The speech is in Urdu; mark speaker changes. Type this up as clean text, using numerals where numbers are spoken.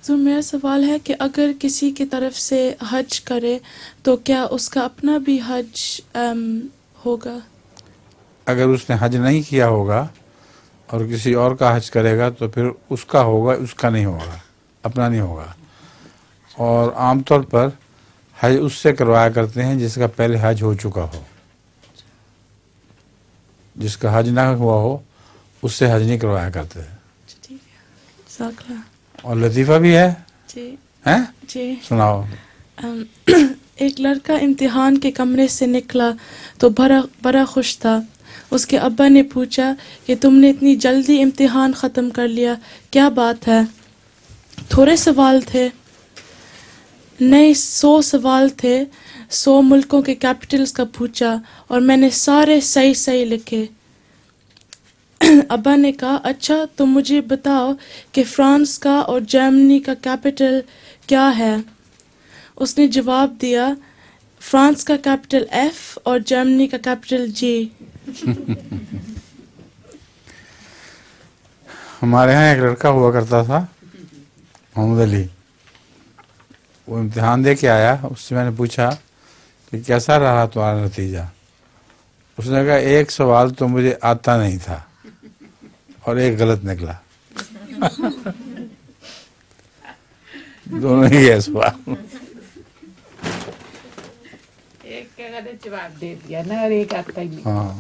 Speaker 1: تو میرا سوال ہے کہ اگر کسی کی طرف سے حج کرے تو کیا اس کا اپنا بھی حج ہوگا؟
Speaker 2: اگر اس نے حج نہیں کیا ہوگا اور کسی اور کا حج کرے گا تو پھر اس کا ہوگا، اس کا نہیں ہوگا، اپنا نہیں ہوگا. اور عام طور پر حج اس سے کروایا کرتے ہیں جس کا پہلے حج ہو چکا ہو. جس کا حج نہ ہوا ہو اس سے حج نہیں کروایا کرتے ہیں.
Speaker 1: ٹھیک ہے، جزاک اللہ.
Speaker 2: اور لطیفہ بھی ہے
Speaker 1: جی
Speaker 2: ہیں؟
Speaker 1: جی.
Speaker 2: سناؤ.
Speaker 1: ایک لڑکا امتحان کے کمرے سے نکلا تو بڑا خوش تھا. اس کے ابا نے پوچھا کہ تم نے اتنی جلدی امتحان ختم کر لیا، کیا بات ہے؟ تھوڑے سوال تھے؟ نہیں، 100 سوال تھے. 100 ملکوں کے کیپٹلز کا پوچھا اور میں نے سارے صحیح لکھے. ابا نے کہا اچھا تو مجھے بتاؤ کہ فرانس کا اور جرمنی کا کیپٹل کیا ہے؟ اس نے جواب دیا فرانس کا کیپٹل ایف اور جرمنی کا کیپٹل جی.
Speaker 2: ہمارے ہاں ایک لڑکا ہوا کرتا تھا، محمد علی. وہ امتحان دے کے آیا. اس سے میں نے پوچھا کہ کیسا رہا تمہارا نتیجہ؟ اس نے کہا ایک سوال تو مجھے آتا نہیں تھا اور ایک غلط نکلا. دونوں ہی ہے سوال.
Speaker 3: ایک کا غلط جواب دے دیا نا اور ایک آتا ہی نہیں.
Speaker 2: ہاں.